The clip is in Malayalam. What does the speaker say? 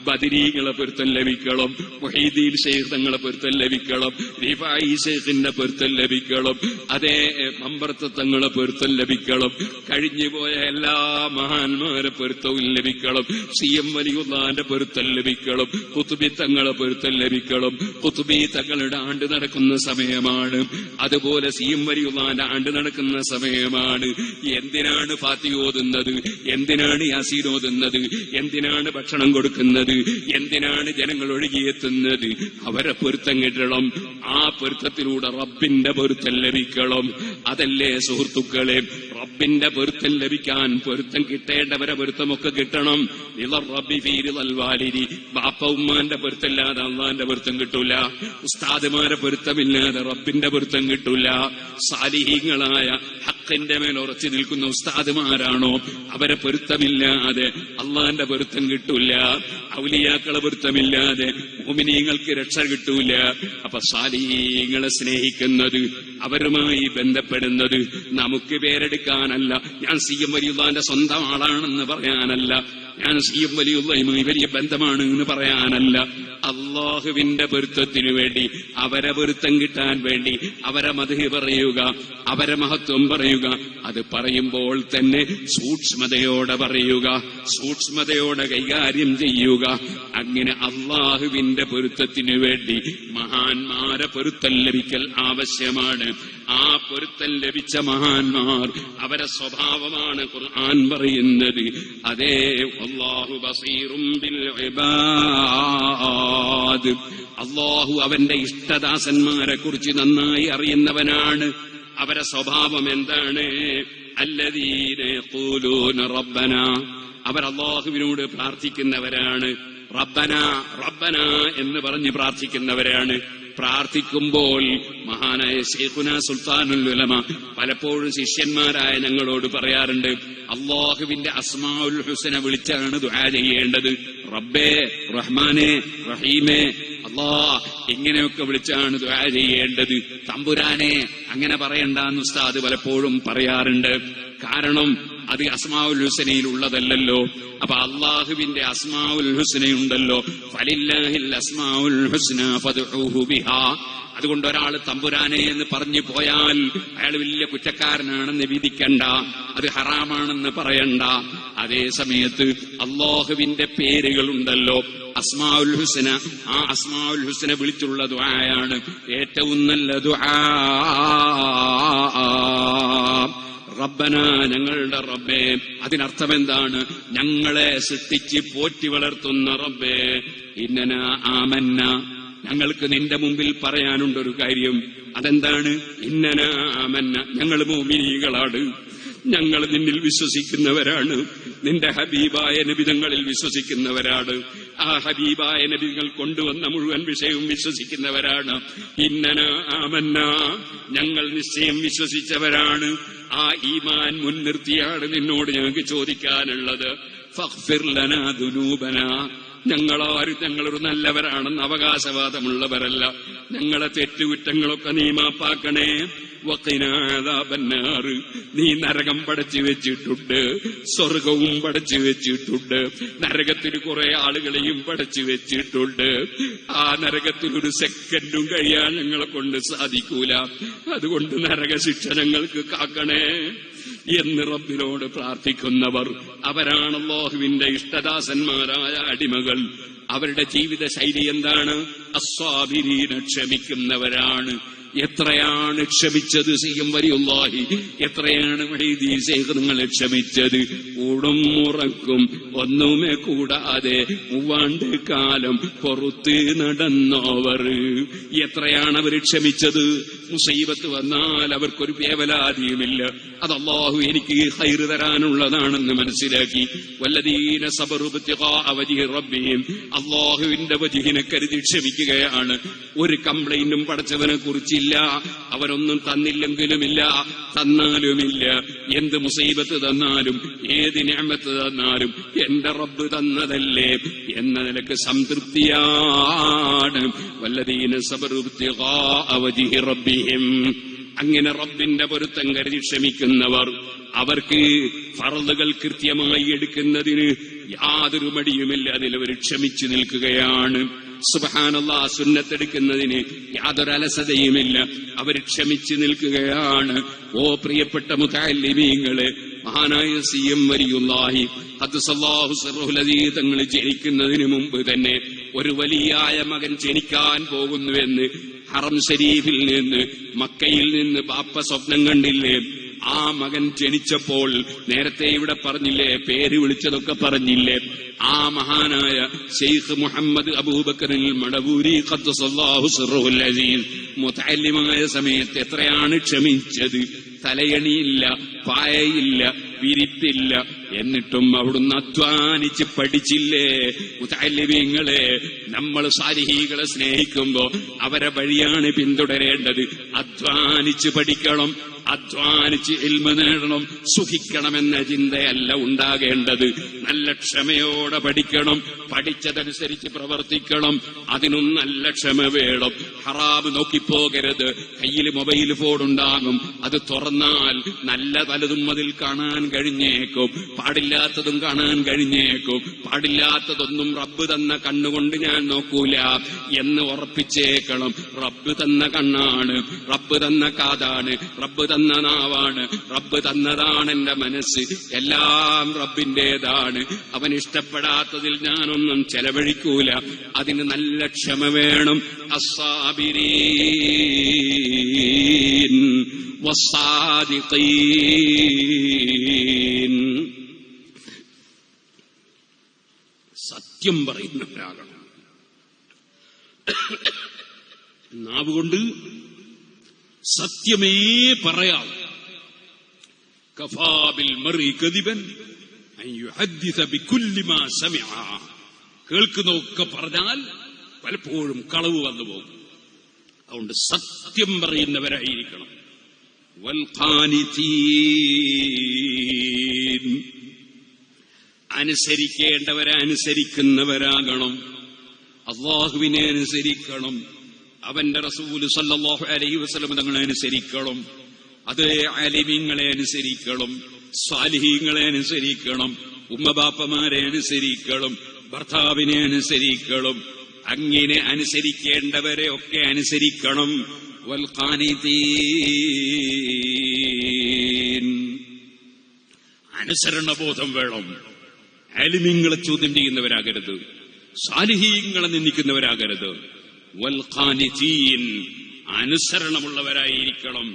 ബദരീങ്ങളെ പൊരുത്തം ലഭിക്കണം, മുഹീദ്ദീൻ ശൈഖ് തങ്ങളെ പൊരുത്തം ലഭിക്കണം, റിഫായി ശൈഖിന്റെ പൊരുത്തം ലഭിക്കണം, അതേ മമ്പർത്ത തങ്ങളെ പൊരുത്തം ലഭിക്കണം, കഴിഞ്ഞുപോയ എല്ലാ മഹാന്മാരെ പൊരുത്തവും ലഭിക്കണം, CM വലിയുള്ളാന്റെ പൊരുത്തം ലഭിക്കണം, ഖുത്ബി തങ്ങളെ പൊരുത്തം ലഭിക്കണം. ഖുത്ബി തങ്ങളുടെ ആണ്ട് നടക്കുന്ന സമയമാണ്, അതുപോലെ CM വലിയുള്ളാന്റെ ആണ്ട് നടക്കുന്ന സമയമാണ്. എന്തിനാണ് ഫാത്തിഹ ഓതുന്നത്, എന്തിനാണ് യാസീൻ ഓതുന്നത്, എന്തിനാണ് ഭക്ഷണം കൊടുക്കുന്നത്, എന്തിനാണ് ജനങ്ങൾ ഒഴുകിയെത്തുന്നത്? അവരെ പൊരുത്തം കിട്ടണം. ആ പൊരുത്തത്തിലൂടെ റബ്ബിന്റെ പൊരുത്തം ലഭിക്കണം. അതല്ലേ സുഹൃത്തുക്കളെ, റബ്ബിന്റെ പൊരുത്തം ലഭിക്കാൻ പൊരുത്തം കിട്ടേണ്ടവരെ പൊരുത്തമൊക്കെ കിട്ടണം. ബാപ്പ ഉമ്മാന്റെ പൊരുത്തമില്ലാതെ അള്ളാന്റെ പൊരുത്തം കിട്ടൂല, ഉസ്താദുമാരെ പൊരുത്തമില്ലാതെ റബ്ബിന്റെ പൊരുത്തം കിട്ടൂല. സാലിഹീങ്ങളായ ഹക്കിന്റെ മേൽ ഉറച്ചു നിൽക്കുന്ന ഉസ്താദുമാരാണോ, അവരെ പൊരുത്തമില്ലാതെ അള്ളാന്റെ പൊരുത്തം കിട്ടൂല. ഔലിയാക്കളെ പൊരുത്തമില്ലാതെ മുഅ്മിനീങ്ങൾക്ക് രക്ഷ കിട്ടൂല. അപ്പൊ സാലിഹീങ്ങളെ സ്നേഹിക്കുന്നത്, അവരുമായി ബന്ധപ്പെടുന്നത് നമുക്ക് പേരെടുക്കാനല്ല, ഞാൻ CM വലിയുള്ളാന്റെ സ്വന്തം ആളാണെന്ന് പറയാനല്ല, ഞാൻ CM വലിയുള്ളയുമായി വലിയ ബന്ധമാണ് എന്ന് പറയാനല്ല, അള്ളാഹുവിന്റെ പൊരുത്തത്തിനു വേണ്ടി, അവരെ പൊരുത്തം കിട്ടാൻ വേണ്ടി അവരെ മദ്ഹ് പറയുക, അവരെ മഹത്വം പറയുക. അത് പറയുമ്പോൾ തന്നെ സൂക്ഷ്മതയോടെ പറയുക, സൂക്ഷ്മതയോടെ കൈകാര്യം ചെയ്യുക. അങ്ങനെ അള്ളാഹുവിന്റെ പൊരുത്തത്തിനു വേണ്ടി മഹാന്മാരെ പൊരുത്തം ലഭിക്കൽ ആവശ്യമാണ്. ആ പൊരുത്തം ലഭിച്ച മഹാന്മാർ, അവരെ സ്വഭാവമാണ് ഖുർആൻ പറയുന്നത്. അതേ അല്ലാഹു ബസീറും ബിൽ ഇബാദ്, അല്ലാഹു അവന്റെ ഇഷ്ടദാസന്മാരെ കുറിച്ച് നന്നായി അറിയുന്നവനാണ്. അവരെ സ്വഭാവം എന്താണ്? അല്ലദീന യഖൂലൂന റബ്ബന, അവർ അല്ലാഹുവിനോട് പ്രാർത്ഥിക്കുന്നവരാണ്. റബ്ബന റബ്ബന എന്ന് പറഞ്ഞ് പ്രാർത്ഥിക്കുന്നവരാണ്. പ്രാർത്ഥിക്കുമ്പോൾ മഹാനായ ശൈഖുനാ സുൽത്താനുൽ ഉലമ പലപ്പോഴും ശിഷ്യന്മാരായ ഞങ്ങളോട് പറയാറുണ്ട്, അല്ലാഹുവിന്റെ അസ്മാഉൽ ഹുസ്ന വിളിച്ചാണ് ദുആ ചെയ്യേണ്ടത്. റബ്ബേ, റഹ്മാനെ, റഹീമേ, അല്ലാഹ് ഇങ്ങനെയൊക്കെ വിളിച്ചാണ് ദുആ ചെയ്യേണ്ടത്. തമ്പുരാനെ അങ്ങനെ പറയണ്ടെന്ന് ഉസ്താദ് പലപ്പോഴും പറയാറുണ്ട്. കാരണം അത് അസ്മാഉൽ ഹുസ്നയിൽ ഉള്ളതല്ലല്ലോ. അപ്പൊ അല്ലാഹുവിന്റെ അസ്മാഉൽ ഹുസ്നയുണ്ടല്ലോ, ഫലില്ലാഹിൽ അസ്മാഉൽ ഹുസ്ന ഫദ്ഉഹു ബിഹാ. അതുകൊണ്ട് ഒരാൾ തമ്പുരാനെ എന്ന് പറഞ്ഞു പോയാൽ അയാൾ വലിയ കുറ്റക്കാരനാണെന്ന് വിധിക്കണ്ട, അത് ഹറാമാണെന്ന് പറയണ്ട. അതേ സമയത്ത് അല്ലാഹുവിന്റെ പേരുകളുണ്ടല്ലോ, അസ്മാഉൽ ഹുസ്ന, ആ അസ്മാഉൽ ഹുസ്ന വിളിച്ചുള്ള ദുആയാണ് ഏറ്റവും നല്ല ദുആ. റബ്ബന, ഞങ്ങളുടെ റബ്ബേ. അതിനർത്ഥം എന്താണ്? ഞങ്ങളെ സൃഷ്ടിച്ച് പോറ്റി വളർത്തുന്ന റബ്ബേ. ഇന്നനാ ആമന്ന, ഞങ്ങൾക്ക് നിന്റെ മുമ്പിൽ പറയാനുണ്ടൊരു കാര്യം. അതെന്താണ്? ഇന്നനാ ആമന്ന, ഞങ്ങൾ മുഅ്മിനീകളാണ്, ഞങ്ങൾ നിന്നിൽ വിശ്വസിക്കുന്നവരാണ്, നിന്റെ ഹബീബായ നബിതങ്ങളിൽ വിശ്വസിക്കുന്നവരാണ്, ആ ഹബീബായ നബികൾ കൊണ്ടുവന്ന മുഴുവൻ വിഷയവും വിശ്വസിക്കുന്നവരാണ്. ഇന്നനാ ആമന്ന, ഞങ്ങൾ നിശ്ചയം വിശ്വസിച്ചവരാണ്. ആ ഈമാൻ മുൻനിർത്തിയാണ് നിന്നോട് ഞങ്ങൾക്ക് ചോദിക്കാനുള്ളത്. ഫഗ്ഫിർ ലനാ ദുനൂബനാ, ഞങ്ങളൊരു നല്ലവരാണെന്ന് അവകാശവാദമുള്ളവരല്ല, ഞങ്ങളെ തെറ്റുകുറ്റങ്ങളൊക്കെ നീ മാപ്പാക്കണേ. വഖിനാ അദാബന്നാർ, നീ നരകം പടച്ചു വെച്ചിട്ടുണ്ട്, സ്വർഗവും പടച്ചു വെച്ചിട്ടുണ്ട്, നരകത്തിൽ കുറെ ആളുകളെയും പടച്ചു വെച്ചിട്ടുണ്ട്. ആ നരകത്തിൽ ഒരു സെക്കൻഡും കഴിയാൻ ഞങ്ങളെ കൊണ്ട് സാധിക്കൂല. അതുകൊണ്ട് നരകശിക്ഷ ഞങ്ങൾക്ക് കാക്കണേ എന്ന് റബ്ബിനോട് പ്രാർത്ഥിക്കുന്നവർ, അവരാണ് അല്ലാഹുവിന്റെ ഇഷ്ടദാസന്മാരായ അടിമകൾ. അവരുടെ ജീവിത ശൈലി എന്താണ്? അസ്സാബിരീന, ക്ഷമിക്കുന്നവരാണ്. എത്രയാണ് ക്ഷമിച്ചത് CM വലിയുള്ളാഹി, എത്രയാണ് മുഹീദ്ദീൻ ശൈഖ് നിങ്ങളെ ക്ഷമിച്ചത്? ഊടും ഉറക്കും ഒന്നുമേ കൂടാതെ 3 കാലം പുറത്ത് നടന്നവർ. എത്രയാണ് അവർ ക്ഷമിച്ചത്? മുസീബത്ത് വന്നാൽ അവർക്കൊരു വേവലാതിയുമില്ല. അത് അല്ലാഹു എനിക്ക് ഖൈറ് തരാനുള്ളതാണെന്ന് മനസ്സിലാക്കി. വല്ലദീന സബറു ബിത്തിഖാഅ വജ്ഹി റബ്ബിഹിം, അല്ലാഹുവിന്റെ വജ്ഹിനെ കരുതി ക്ഷമിക്കുകയാണ്. ഒരു കംപ്ലൈന്റും പടച്ചവനെ കുറിച്ച് അവരൊന്നും തന്നില്ലെങ്കിലുമില്ല, തന്നാലുമില്ല. എന്ത് മുസീബത്ത് തന്നാലും ഏത് നിഅമത്ത് തന്നാലും എന്റെ റബ്ബ് തന്നതല്ലേ എന്ന നിലക്ക് സംതൃപ്തിയാണ്. വല്ലദീന സബറു ഇബ്തിഗാഅ വജ്ഹി റബ്ബിഹിം, അങ്ങനെ റബ്ബിന്റെ പൊരുത്തം കരുതി ക്ഷമിക്കുന്നവർ, അവർക്ക് ഫർളുകൾ കൃത്യമായി എടുക്കുന്നതിന് യാതൊരു മടിയുമില്ല, അതിലവർ ക്ഷമിച്ചു നിൽക്കുകയാണ്. സുബ്ഹാനല്ലാഹ്, സുന്നത്തെടുക്കുന്നതിന് യാതൊരു അലസതയുമില്ല, അവർ ക്ഷമിച്ചു നിൽക്കുകയാണ്. ഓ പ്രിയപ്പെട്ട മുതഅല്ലിമീങ്ങളെ, മഹാനായ CM വലിയുല്ലാഹി ഖദ്ദസല്ലാഹു സിർറുൽ അസീസ് തങ്ങൾ ജനിക്കുന്നതിന് മുമ്പ് തന്നെ ഒരു വലിയായ മകൻ ജനിക്കാൻ പോകുന്നുവെന്ന് ഹറം ശരീഫിൽ നിന്ന്, മക്കയിൽ നിന്ന് ബാപ്പ സ്വപ്നം കണ്ടില്ലേ? ആ മകൻ ജനിച്ചപ്പോൾ നേരത്തെ ഇവിടെ പറഞ്ഞില്ലേ, പേര് വിളിച്ചതൊക്കെ പറഞ്ഞില്ലേ? ആ മഹാനായ ശൈഖ് മുഹമ്മദ് അബൂബക്കറിൽ മടവൂരി ഖദ്ദസല്ലാഹു സിർറുൽ അസീസ് മുതഅല്ലിമായ സമയത്ത് എത്രയാണ് ക്ഷമിച്ചത്. തലയണിയില്ല, പായയില്ല, വിരിപ്പില്ല, എന്നിട്ടും അവിടുന്ന് അധ്വാനിച്ച് പഠിച്ചില്ലേ? മുതഅല്ലിമീങ്ങളെ, നമ്മൾ സാലിഹീകളെ സ്നേഹിക്കുമ്പോ അവരെ വഴിയാണ് പിന്തുടരേണ്ടത്. അധ്വാനിച്ച് പഠിക്കണം, അധ്വാനിച്ച് ഇൽമ നേടണം, സുഖിക്കണമെന്ന ചിന്തയല്ല ഉണ്ടാകേണ്ടത്. നല്ല ക്ഷമയോടെ പഠിക്കണം, പഠിച്ചതനുസരിച്ച് പ്രവർത്തിക്കണം, അതിനും നല്ല ക്ഷമ വേണം. ഹറാം നോക്കിപ്പോകരുത്. കയ്യിൽ മൊബൈൽ ഫോൺ ഉണ്ടാകും, അത് തുറന്നാൽ നല്ല പലതും അതിൽ കാണാൻ കഴിഞ്ഞേക്കും, പാടില്ലാത്തതും കാണാൻ കഴിഞ്ഞേക്കും. പാടില്ലാത്തതൊന്നും റബ്ബ് തന്ന കണ്ണുകൊണ്ട് ഞാൻ നോക്കൂല എന്ന് ഉറപ്പിച്ചേക്കണം. റബ്ബ് തന്ന കണ്ണാണ്, റബ്ബ് തന്ന കാതാണ്, റബ്ബ് തന്ന നാവാണ്, റബ്ബ് തന്നതാണ് എന്റെ മനസ്സ്, എല്ലാം റബ്ബിന്റേതാണ്. അവൻ ഇഷ്ടപ്പെടാത്തതിൽ ഞാനൊന്നും ചെലവഴിക്കൂല. അതിന് നല്ല ക്ഷമ വേണം. അസ്സാബിരീൻ വസ്സാദിഖീൻ, സത്യം പറയുന്നവരാകണം. നാവുകൊണ്ട് സത്യമേ പറയാം. കഫാ ബിൽ മർഇ കദിബൻ അൻ യുഹദ്ദിസ ബികുല്ലി മാ സമിഅ, കേൾക്കുന്നതൊക്കെ പറഞ്ഞാൽ പലപ്പോഴും കളവ് വന്നു പോകും. അതുകൊണ്ട് സത്യം പറയുന്നവരായിരിക്കണം. വൽ ഖാനിതീൻ, അനുസരിക്കേണ്ടവരെ അനുസരിക്കുന്നവരാകണം. അല്ലാഹുവിനെ അനുസരിക്കണം, അവന്റെ റസൂല് സല്ലല്ലാഹു അലൈഹി വസല്ലം തങ്ങളെ അനുസരിക്കണം, അതേ ആലിമീങ്ങളെ അനുസരിക്കണം, സാലിഹീങ്ങളെ അനുസരിക്കണം, ഉമ്മബാപ്പമാരെ അനുസരിക്കണം, ഭർത്താവിനെ അനുസരിക്കണം. അങ്ങനെ അനുസരിക്കേണ്ടവരെ ഒക്കെ അനുസരിക്കണം. വൽ ഖാനിതീൻ, അനുസരണബോധം വേണം. ആലിമീങ്ങളെ ചോദ്യം ചെയ്യുന്നവരാകരുത്, സാലിഹീങ്ങളെ നിന്ദിക്കുന്നവരാകരുത്. വൽ ഖാനിതീൻ, അനുസരണമുള്ളവരായിരിക്കണം.